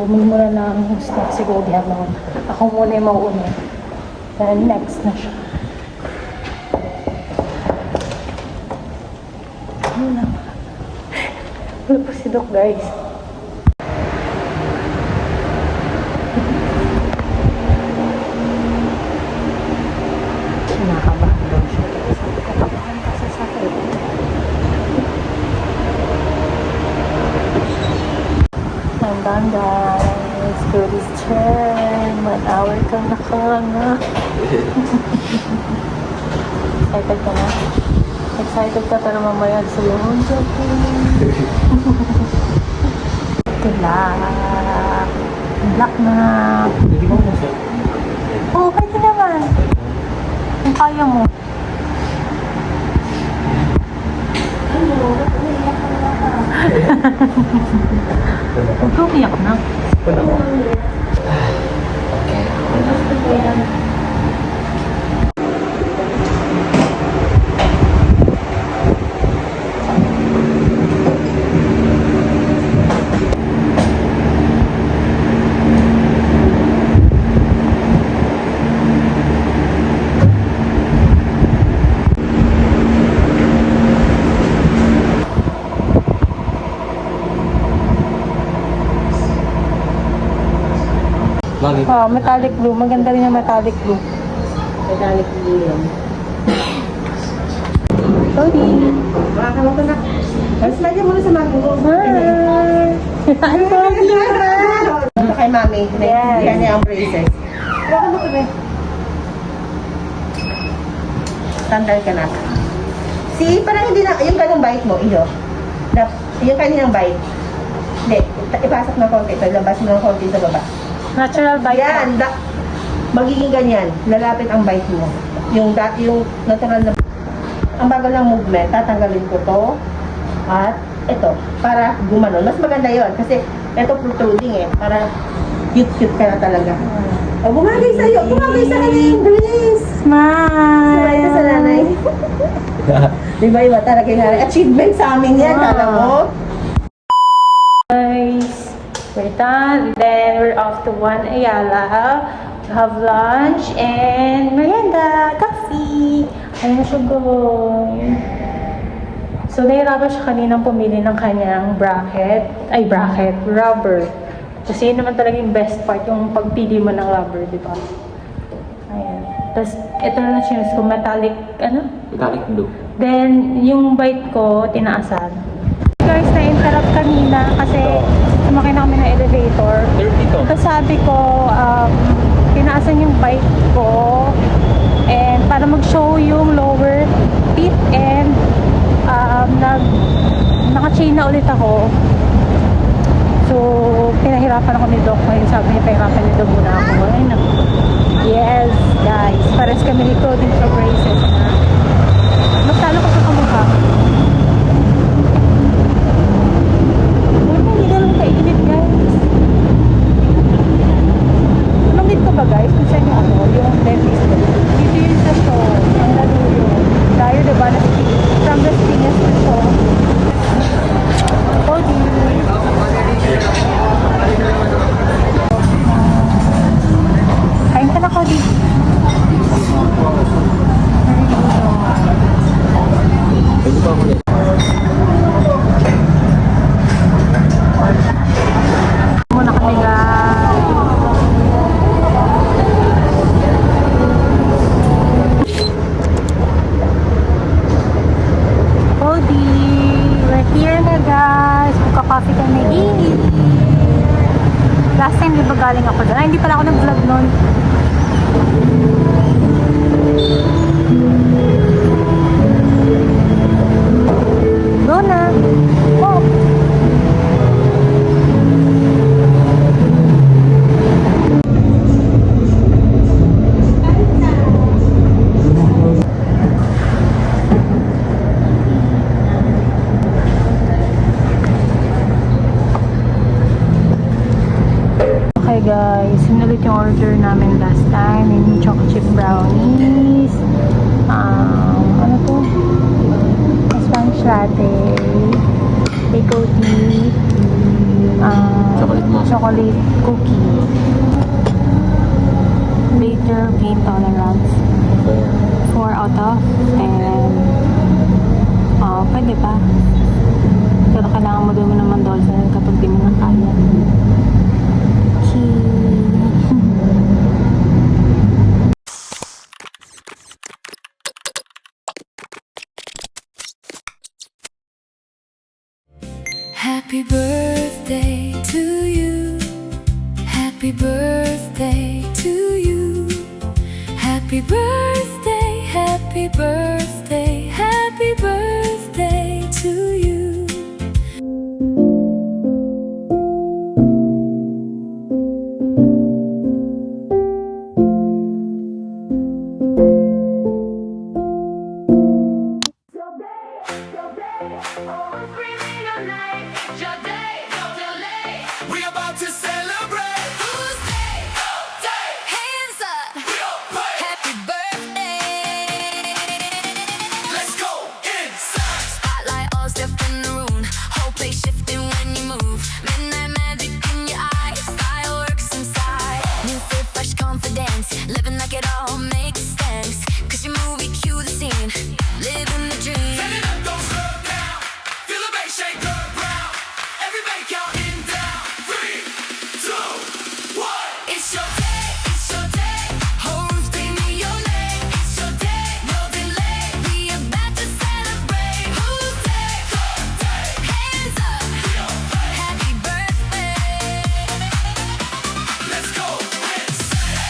Bumili muna ng snack si Goldie naman. Ako muna yung mauuna. Then next na siya. Wala. Wala pa si Doc, guys. Kinakabahan daw siya. Sabi ko, kabahan ka sa sakit. I'm done, guys. Goldie's turn. 1 hour kang nakanga. Excited ka na? Excited ka pero mamaya sa yung good luck. Good luck na. Hindi mo masok. Oo, pwede naman. Kung kaya mo. Huwag ka umiyak na. Oh, metallic blue. Maganda rin yung metallic blue. Metallic blue yun. Sorry. Makakama ko na. Slide mo na sa mami mo. Hi! I'm sorry. Ito kay mami. Naiintindihan niya ang braces. Baka mo ito Tandal ka na. Parang hindi na, yung ganong bite mo, iyo. Yung kaninang bite. Hindi, ipasok ng konti. Labas mo ng konti sa baba. Natural bite. Yan, magiging ganyan. Lalapit ang bite mo. Yung natural na, ang bagal ng movement, tatanggalin ko to. At ito, para gumanon. Mas maganda yon kasi ito protruding para cute-cute ka na talaga. Oh, bumagay sa'yo. Bumagay sa kanina. Bilis. Smile. Smile ka sa nanay. Diba iba talaga yung achievement sa amin yan. Kala mo? Guys, we're done. Then we're off to One Ayala to have lunch and merienda, coffee. Ayun na siya going. So, nahirapan siya kaninang pumili ng kanyang rubber. Kasi yun naman talaga yung best part, yung pagpili mo ng rubber, di ba? Ayan. Tapos, ito na choose ko, metallic blue. Then, yung bite ko, tinaasan. Guys, na-interrupt kanina kasi sumakay na kami ng elevator. 32. Tapos sabi ko, tinaasan yung bite ko and para mag-show yung lower teeth and naka-chain na ulit ako. So, pinahirapan ako ni Doc ngayon. Sabi niya, pahirapan niyo daw muna ako. Ayun na. Yes, guys. Pares kami ni clothing sa braces na. Magtalo ko sa kamukha. Hindi ganun kainit, guys. Namit ko ba, guys? Kung saan yung dentist ko. Dito yung sa show. Ang laluyo. Tayo, diba? From the Piñas to show. Cody. Kain ka na, Cody. Very good. hindi pala ako nag-vlog nun. Go na. Oh. Okay guys, yun ulit yung order namin last time. Yung chocolate chip brownies. Ano to? Spanish latte. Pico tea. Chocolate mocha. Chocolate cookie. Later, pain tolerance. 4 out of 10. Pwede pa. Pero kailangan mo doon naman dolphin kapag di mo na kaya. Happy birthday to you. Happy birthday to you. Happy birthday, happy birthday, happy birthday to you. We about to celebrate. Whose day? Hands up. Happy birthday. Let's go inside. Spotlight all step in the room. Whole place shifting when you move. Midnight magic in your eyes. Fireworks inside. New fit, fresh confidence. Living like it all makes sense. 'Cause your movie cue the scene. Living the dream. Turn it up, don't slow down. Feel the bass shake the ground. Everybody counting down. 3, 2, 1. It's your day, it's your day. Who's screaming your name? It's your day, no delay. We about to celebrate. Whose day? Hands up. Happy birthday. Let's go inside.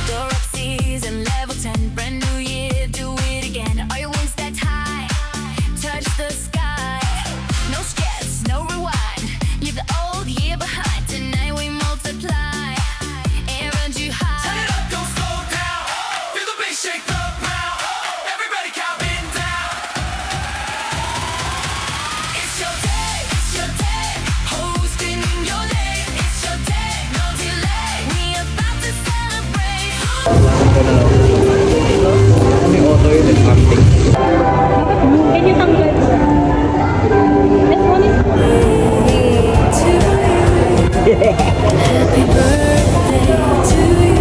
Door up season, level 10. Brand new year, do it again. Are your wings that high? Touch the sky. No stress, no rewind. Leave the old year behind. Tonight we multiply. Air runs you Turn high. it up, don't slow down. Feel the bass shake the ground. Everybody counting down. It's your day, it's your day. Who's screaming your name? It's your day, no delay. We about to celebrate. May auto yun at something. Can you tanggal? This one is... Happy birthday to you.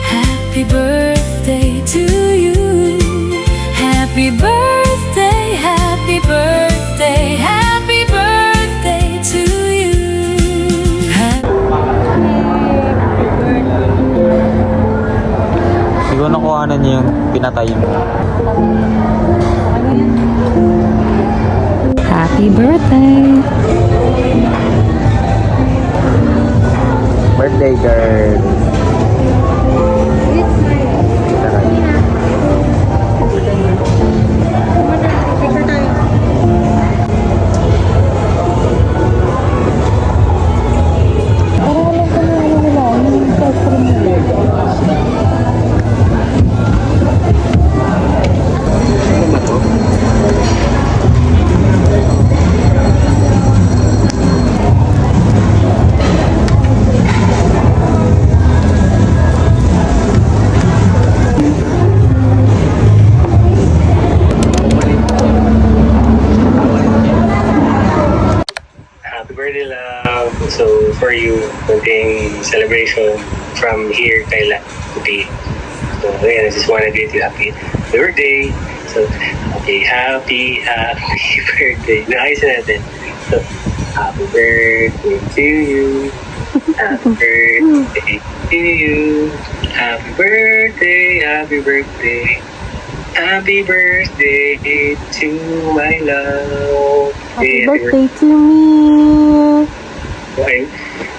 Happy birthday to you. Happy birthday, happy birthday, happy birthday to you. Siguro nakuhanan niya yung pinatay mo. Happy birthday. Birthday girl. Happy birthday, love. So, for you, konting celebration from here, Kayla, today. So, ayan, I just wanna greet you happy birthday. So, okay, happy birthday. Naayos na natin. So, happy birthday to you. Happy birthday to you. Happy birthday, happy birthday. Happy birthday to my love. Happy Yeah, birthday to me.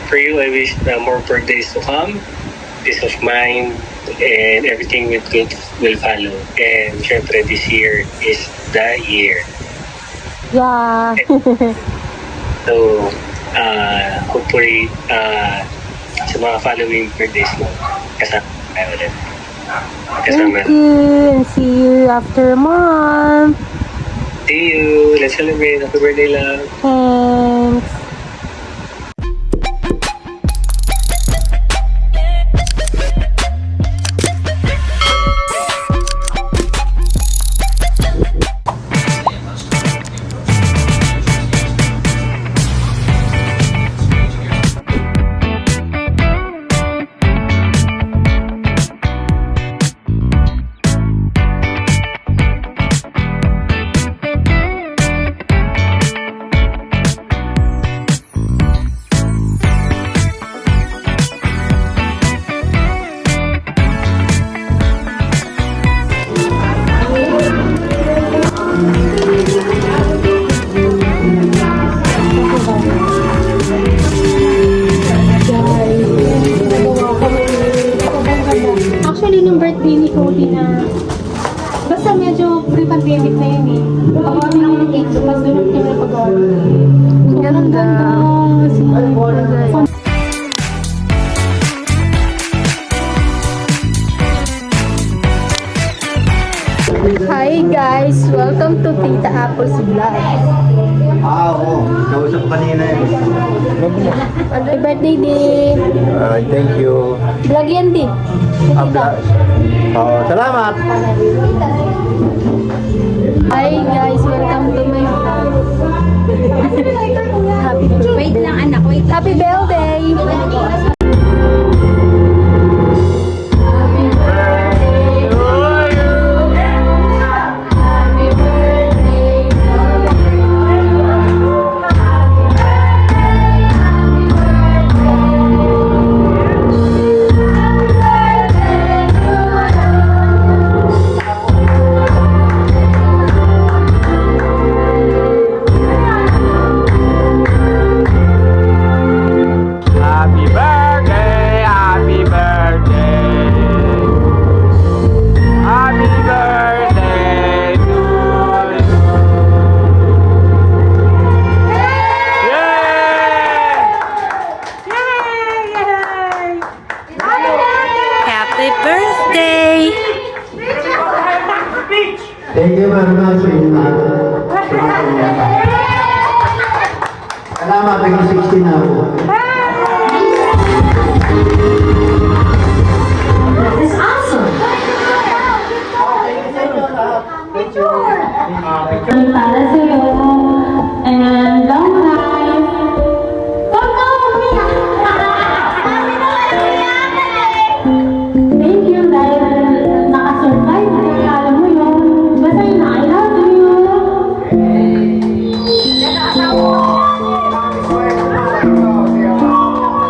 For you, I wish more birthdays to come. Peace of mind and everything with good will follow. And syempre, this year is the year. Yeah. So, hopefully, sa mga following birthdays mo, kasama tayo ulit. Kasama. Thank you. And see you after a month. See you. Let's celebrate. Happy birthday, love. Thanks. Actually, nung birthday ni Cody na, basta medyo pre-pandemic na yun eh. Pagawa kami lang ng cake, tapos doon kami na pagawa. Ganda. Hi guys! Welcome to Tita Apple's vlog. Oo. Kausap kanina eh. Happy birthday din! Thank you. Vlog yan din. Salamat. Hi guys! Welcome to my vlog. Happy birthday! Wait lang anak, wait. Happy birthday! Happy birthday, happy birthday. Happy birthday to you. Happy birthday! Thank you very much. Salamat. Hanggang 16 na ako. Para sa'yo and long life. Thank you dahil nakasurvive. Alam mo yun. Basta yun na I love you.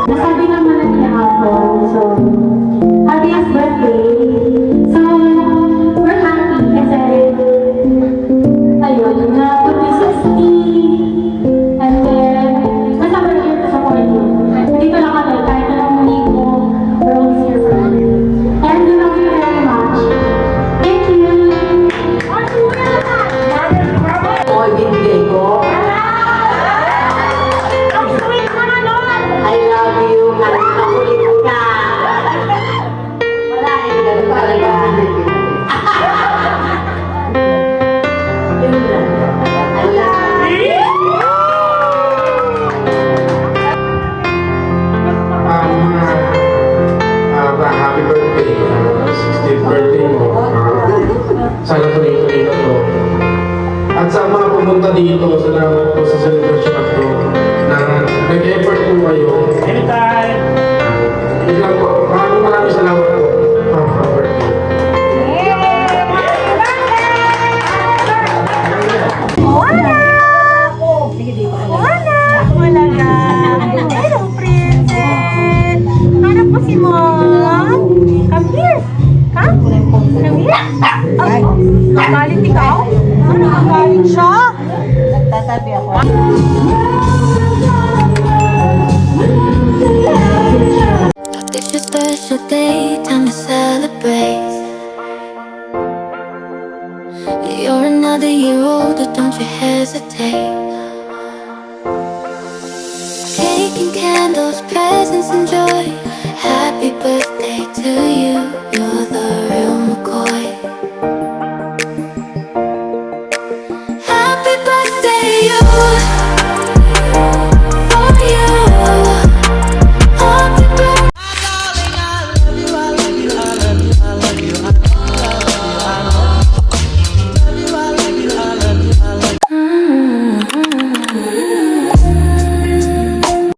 Nasabi naman na niya ako. So, happiest birthday. So, we're happy kasi ayun, na to be 60. And then, basta we're here to support you. Dito lang kami, kahit anong muli mo, we're always here for you. And we love you very much. Thank you! O, ibibigay ko. I love you. Makulit ka. Wala eh. Ganun talaga. Yun lang. I love you. Happy birthday, 60th birthday mo. Sana tuloy-tuloy na to. At sa mga pumunta dito, salamat po sa celebration na to. Na nag-effort po kayo. Anytime! Yun lang po. Maraming salamat po. Happy birthday. Wala na. Hello, princess. Hanap mo si mom. Come here. Come. Come here. Oh. Nagagalit ikaw? Ano, nagagalit siya? Nagtatabi ako. It's your special day, time to celebrate. You're another year older, don't you hesitate. Cake and candles, presents and joy.